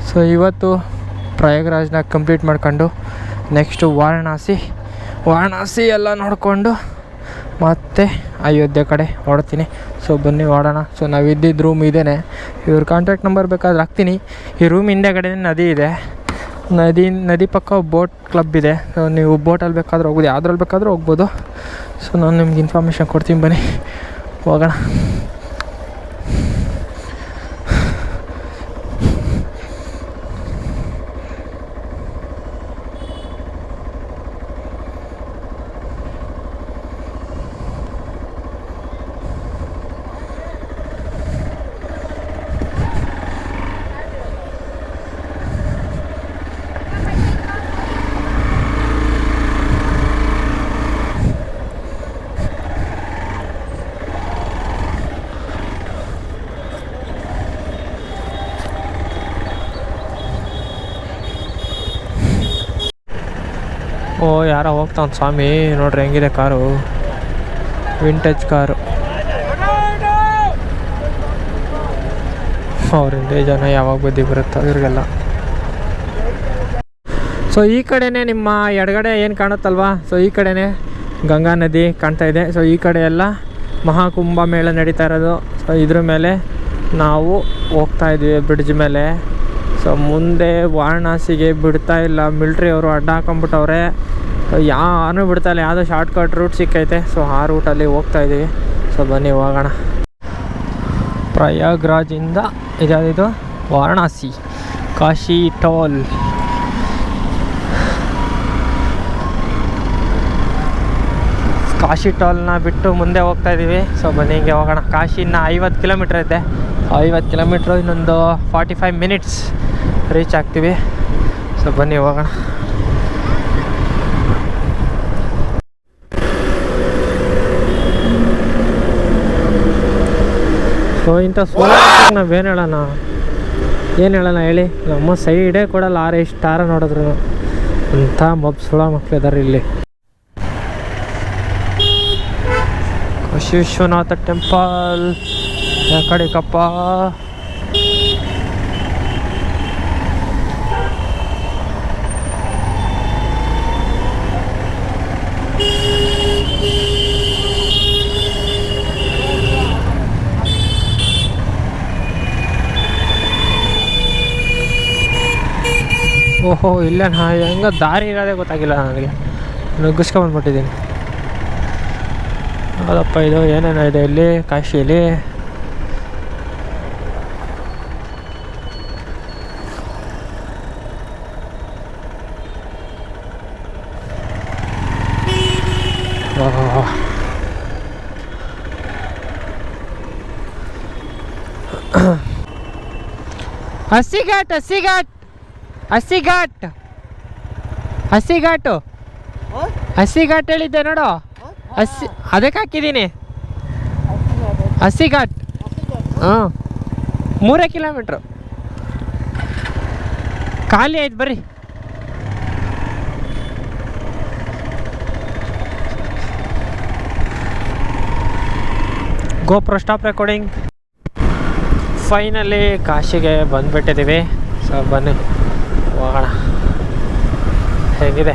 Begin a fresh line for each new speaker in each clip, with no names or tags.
So ಇವತ್ತು ಪ್ರಯಾಗ್ರಾಜ್ನ complete ಮಾಡ್ಕೊಂಡು next Varanasi ಎಲ್ಲ ನೋಡಿಕೊಂಡು ಮತ್ತೆ ಅಯೋಧ್ಯೆ ಕಡೆ ಹೊರಡ್ತೀನಿ. ಸೊ ಬನ್ನಿ ಹೊರಡೋಣ. ಸೊ ನಾವು ಇದ್ದಿದ್ದು ರೂಮ್ ಇದೇನೆ, ಇವ್ರ ಕಾಂಟ್ಯಾಕ್ಟ್ ನಂಬರ್ ಬೇಕಾದ್ರೆ ಹಾಕ್ತೀನಿ. ಈ ರೂಮ್ ಹಿಂದೆಗಡೆ ನದಿ ಇದೆ, ನದಿ ಪಕ್ಕ ಬೋಟ್ ಕ್ಲಬ್ ಇದೆ. ಸೊ ನೀವು ಬೋಟಲ್ಲಿ ಬೇಕಾದ್ರೆ ಹೋಗ್ಬೋದು, ಯಾವುದ್ರಲ್ಲಿ ಬೇಕಾದರೂ ಹೋಗ್ಬೋದು. ಸೊ ನಾನು ನಿಮ್ಗೆ ಇನ್ಫಾರ್ಮೇಷನ್ ಕೊಡ್ತೀನಿ, ಬನ್ನಿ ಹೋಗೋಣ. ಓ ಯಾರೋ ಹೋಗ್ತಾನೆ ಸ್ವಾಮಿ, ನೋಡ್ರಿ ಹೆಂಗಿದೆ ಕಾರು, ವಿಂಟೇಜ್ ಕಾರು. ಅವರಿಂದ ಜನ ಯಾವಾಗ ಬುದ್ಧಿ ಬರುತ್ತೋ ಇವ್ರಿಗೆಲ್ಲ. ಸೊ ಈ ಕಡೆನೇ ನಿಮ್ಮ ಎಡಗಡೆ ಏನು ಕಾಣುತ್ತಲ್ವಾ, ಸೊ ಈ ಕಡೆನೇ ಗಂಗಾ ನದಿ ಕಾಣ್ತಾ ಇದೆ. ಸೊ ಈ ಕಡೆ ಎಲ್ಲ ಮಹಾಕುಂಭ ಮೇಳ ನಡೀತಾ ಇರೋದು. ಸೊ ಇದ್ರ ಮೇಲೆ ನಾವು ಹೋಗ್ತಾ ಇದ್ವಿ ಬ್ರಿಡ್ಜ್ ಮೇಲೆ. ಸೊ ಮುಂದೆ ವಾರಣಾಸಿಗೆ ಬಿಡ್ತಾ ಇಲ್ಲ, ಮಿಲ್ಟ್ರಿ ಅವರು ಅಡ್ಡ ಹಾಕೊಂಡ್ಬಿಟ್ಟವ್ರೆ. ಯಾರೂ ಬಿಡ್ತಾ ಇಲ್ಲ, ಯಾವುದೋ ಶಾರ್ಟ್ಕಟ್ ರೂಟ್ ಸಿಕ್ಕೈತೆ. ಸೊ ಆ ರೂಟಲ್ಲಿ ಹೋಗ್ತಾ ಇದ್ದೀವಿ. ಸೊ ಬನ್ನಿ ಹೋಗೋಣ. ಪ್ರಯಾಗ್ರಾಜಿಂದ ಇದ್ಯಾವುದಿದು, ವಾರಣಾಸಿ ಕಾಶಿ ಟೋಲ್. ಕಾಶಿ ಟೋಲ್ನ ಬಿಟ್ಟು ಮುಂದೆ ಹೋಗ್ತಾ ಇದ್ದೀವಿ. ಸೊ ಬನ್ನಿ ಹಿಂಗೆ ಹೋಗೋಣ. ಕಾಶಿನ 50 ಕಿಲೋಮೀಟ್ರ್ ಇದೆ, 50 ಕಿಲೋಮೀಟ್ರು ಇನ್ನೊಂದು 45 ಮಿನಿಟ್ಸ್ ರೀಚ್ ಆಗ್ತೀವಿ. ಸೊ ಬನ್ನಿ ಹೋಗೋಣ. ಸೊ ಇಂಥ ನಾವೇನು ಹೇಳೋಣ, ಏನು ಹೇಳೋಣ ಹೇಳಿ, ನಮ್ಮ ಸೈಡೇ ಕೊಡಲ್ಲ. ಇಷ್ಟಾರ ನೋಡಿದ್ರು ಅಂಥ ಸುಳ ಮಕ್ಳು ಇದ್ದಾರೆ ಇಲ್ಲಿ. ಕಾಶಿ ವಿಶ್ವನಾಥ ಟೆಂಪಲ್ ಯಾ ಕಡೆ ಕಪ್ಪ. ಓಹೋ ಇಲ್ಲ, ಹೆಂಗ ದಾರಿ ಇರೋದೇ ಗೊತ್ತಾಗಿಲ್ಲ ನನಗೆ, ನುಗ್ಗಿಸ್ಕೊಂಡ್ಬಂದ್ಬಿಟ್ಟಿದ್ದೀನಿ. ಹೌದಪ್ಪ, ಇದು ಏನೇನೋ ಇದೆ ಇಲ್ಲಿ ಕಾಶಿಯಲ್ಲಿ. ಹಸಿ ಘಾಟ್ ಹೇಳಿದ್ದೆ ನೋಡು, ಅದಕ್ಕೆ ಹಾಕಿದ್ದೀನಿ ಹಸಿ ಘಾಟ್. ಹಾಂ 3 ಕಿಲೋಮೀಟ್ರು ಖಾಲಿ ಆಯ್ತು ಬರ್ರಿ. GoPro stop recording. ಫೈನಲಿ ಕಾಶಿಗೆ ಬಂದುಬಿಟ್ಟಿದ್ದೀವಿ. ಸೊ ಬನ್ನಿ ಹೋಗೋಣ. ಹೇಗಿದೆ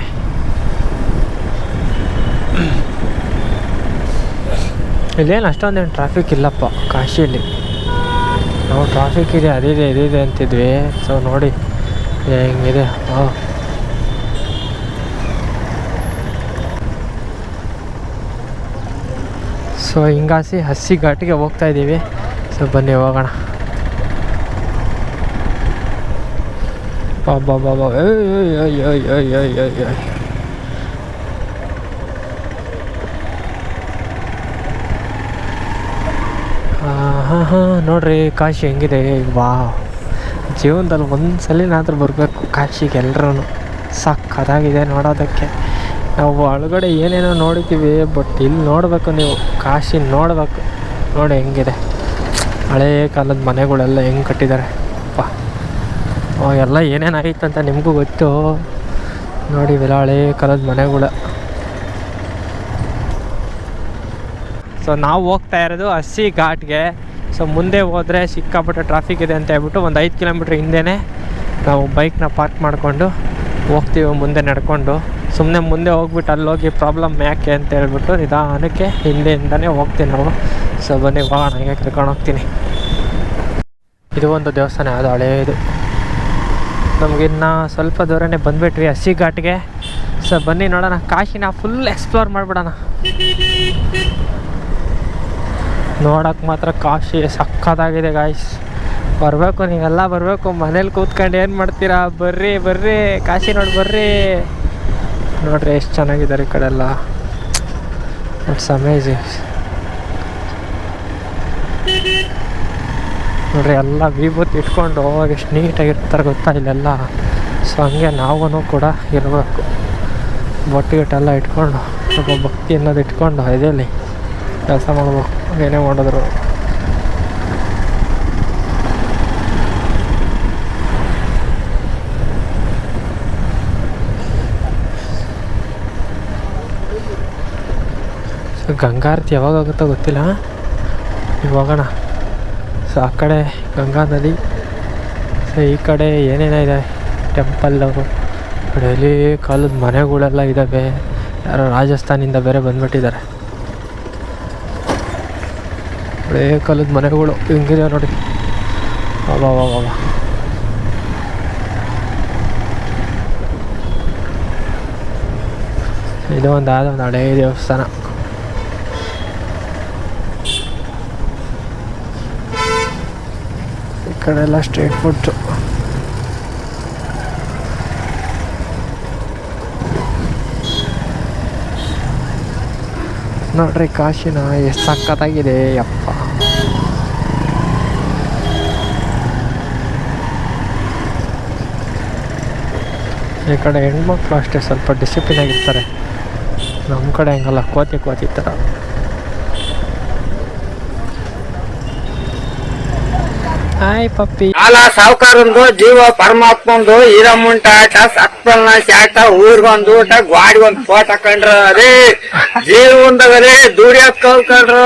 ಇಲ್ಲೇನು ಅಷ್ಟೊಂದೇನು ಟ್ರಾಫಿಕ್ ಇಲ್ಲಪ್ಪ ಕಾಶಿಯಲ್ಲಿ. ನಾವು ಟ್ರಾಫಿಕ್ ಇದೆ ಅದಿದೆ ಅಂತಿದ್ವಿ. ಸೊ ನೋಡಿ ಹೆಂಗಿದೆ. ಸೊ ಹಿಂಗಾಸಿ ಹಸಿ ಘಾಟಿಗೆ ಹೋಗ್ತಾ ಇದ್ದೀವಿ. ಸೊ ಬನ್ನಿ ಹೋಗೋಣ. ಬಾಬಾ ಹಾಂ ನೋಡ್ರಿ ಕಾಶಿ ಹೆಂಗಿದೆ. ವಾ, ಜೀವನದಲ್ಲಿ ಒಂದ್ಸಲಿನಾದ್ರೂ ಬರಬೇಕು ಕಾಶಿಗೆ ಎಲ್ಲರೂ. ಸಕ್ಕತ್ತಾಗಿದೆ ನೋಡೋದಕ್ಕೆ. ನಾವು ಒಳಗಡೆ ಏನೇನೋ ನೋಡಿದ್ದೀವಿ, ಬಟ್ ಇಲ್ಲಿ ನೋಡಬೇಕು, ನೀವು ಕಾಶಿ ನೋಡಬೇಕು. ನೋಡಿ ಹೆಂಗಿದೆ, ಹಳೇ ಕಾಲದ ಮನೆಗಳೆಲ್ಲ ಹೆಂಗೆ ಕಟ್ಟಿದ್ದಾರೆ. ಅಪ್ಪ ಎಲ್ಲ ಏನೇನಾಗಿತ್ತು ಅಂತ ನಿಮಗೂ ಗೊತ್ತು ನೋಡಿ, ಇವೆಲ್ಲ ಹಳೇ ಕಾಲದ ಮನೆಗಳು. ಸೊ ನಾವು ಹೋಗ್ತಾ ಇರೋದು ಹಸಿ ಘಾಟ್ಗೆ. ಸೊ ಮುಂದೆ ಹೋದರೆ ಸಿಕ್ಕಾಪಟ್ಟೆ ಟ್ರಾಫಿಕ್ ಇದೆ ಅಂತ ಹೇಳ್ಬಿಟ್ಟು ಒಂದು 5 ಕಿಲೋಮೀಟ್ರ್ ಹಿಂದೆಯೇ ನಾವು ಬೈಕ್ನ ಪಾರ್ಕ್ ಮಾಡಿಕೊಂಡು ಹೋಗ್ತೀವಿ ಮುಂದೆ ನಡ್ಕೊಂಡು. ಸುಮ್ಮನೆ ಮುಂದೆ ಹೋಗ್ಬಿಟ್ಟು ಅಲ್ಲೋಗಿ ಪ್ರಾಬ್ಲಮ್ ಯಾಕೆ ಅಂತ ಹೇಳ್ಬಿಟ್ಟು ನಿಧಾನಕ್ಕೆ ಹಿಂದೆಯಿಂದನೇ ಹೋಗ್ತೀವಿ ನಾವು. ಸೊ ಬನ್ನಿ ಹೋಗೋಣ, ಹಂಗೆ ಕರ್ಕೊಂಡು ಹೋಗ್ತೀನಿ. ಇದು ಒಂದು ದೇವಸ್ಥಾನ, ಅದು ಹಳೇದು. ನಮಗಿನ್ನು ಸ್ವಲ್ಪ ದೂರನೇ ಬಂದುಬಿಟ್ವಿ ಹಸಿ ಘಾಟ್ಗೆ. ಸೊ ಬನ್ನಿ ನೋಡೋಣ, ಕಾಶಿನ ಫುಲ್ ಎಕ್ಸ್ಪ್ಲೋರ್ ಮಾಡಿಬಿಡೋಣ. ನೋಡೋಕ್ಕೆ ಮಾತ್ರ ಕಾಶಿ ಸಕ್ಕತ್ತಾಗಿದೆ ಗಾಯ್ಸ್. ಬರಬೇಕು, ನೀವೆಲ್ಲ ಬರಬೇಕು. ಮನೇಲಿ ಕೂತ್ಕೊಂಡು ಏನು ಮಾಡ್ತೀರಾ? ಬರ್ರಿ ಬರ್ರಿ, ಕಾಶಿ ನೋಡಿ ಬರ್ರಿ. ನೋಡ್ರಿ ಎಷ್ಟು ಚೆನ್ನಾಗಿದ್ದಾರೆ ಈ ಕಡೆ ಎಲ್ಲ. It's amazing. ನೋಡ್ರಿ ಎಲ್ಲ ವಿಭೂತಿ ಇಟ್ಕೊಂಡು ಎಷ್ಟು ನೀಟಾಗಿರ್ತಾರೆ ಗೊತ್ತಾ ಇಲ್ಲೆಲ್ಲ. ಸೊ ಹಂಗೆ ನಾವೂ ಕೂಡ ಇರಬೇಕು. ಬೊಟ್ಟಿಗೆಟ್ಟೆಲ್ಲ ಇಟ್ಕೊಂಡು ಸ್ವಲ್ಪ ಭಕ್ತಿ ಅನ್ನೋದು ಇಟ್ಕೊಂಡು ಇದೆಯಲ್ಲಿ ಕೆಲಸ ಮಾಡ್ಬೇಕು, ಏನೇ ಮಾಡಿದ್ರು. ಸೊ ಗಂಗಾರತಿ ಯಾವಾಗ ಆಗುತ್ತೋ ಗೊತ್ತಿಲ್ಲ, ಈಗ ಹೋಗೋಣ. ಸೊ ಆ ಕಡೆ ಗಂಗಾ ನದಿ, ಸೊ ಈ ಕಡೆ ಏನೇನಿದೆ ಟೆಂಪಲ್ಲು, ಹಳೇ ಕಾಲದ ಮನೆಗಳೆಲ್ಲ ಇದ್ದಾವೆ. ಯಾರೋ ರಾಜಸ್ಥಾನಿಂದ ಬೇರೆ ಬಂದುಬಿಟ್ಟಿದ್ದಾರೆ. ಹಳೇ ಕಾಲದ ಮನೆಗಳು ಹಿಂಗಿದೆ ನೋಡಿ. ಅವ ಇದು ಒಂದು ಹಳೇ ದೇವಸ್ಥಾನ. ಈ ಕಡೆ ಎಲ್ಲ ಸ್ಟ್ರೀಟ್ ಫುಡ್ಸು. ನೋಡ್ರಿ ಕಾಶಿನ ಎಷ್ಟು ಸಕ್ಕತ್ತಾಗಿದೆ ಯಪ್ಪ. ಈ ಕಡೆ ಹೆಣ್ಮಕ್ಳು ಅಷ್ಟೇ ಸ್ವಲ್ಪ ಡಿಸಿಪ್ಲಿನ್ ಆಗಿರ್ತಾರೆ. ನಮ್ಮ ಕಡೆ ಹಂಗಲ್ಲ, ಕೋತಿ ಥರ. ಹಾಯ್ ಪಪ್ಪಿ.
ಕಾಲ ಸಾವುಕಾರಂದು, ಜೀವ ಪರಮಾತ್ಮಂದು, ಈರಮ್ಮುಂಟ ಆಟ, ಸಕ್ಪಲ್ನ ಶಾಟ, ಊರ್ಗೊಂದು ಊಟ, ಗಾಡಿಗೊಂದು ಫೋಟ ಕಂಡ್ರ. ಅದೇ ಜೀವಂದಗಲೇ ದುಡಿಯಕ್ ಕಲ್ಕೊಂಡ್ರು.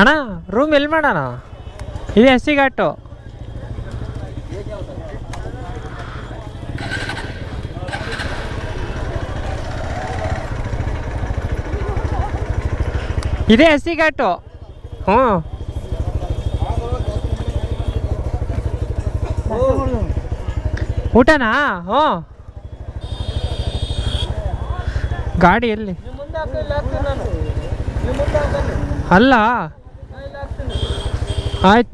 ಅಣ್ಣ ರೂಮ್ ಎಲ್ಲಿ ಮಾಡೋಣ? ಇದೆ ಹಸಿ ಘಾಟು. ಇದೇ ಹಸಿ ಘಾಟು. ಹ್ಞೂ ಊಟನಾ? ಹ್ಞೂ ಗಾಡಿ ಎಲ್ಲಿ? ಅಲ್ಲ ಆಯ್ತು.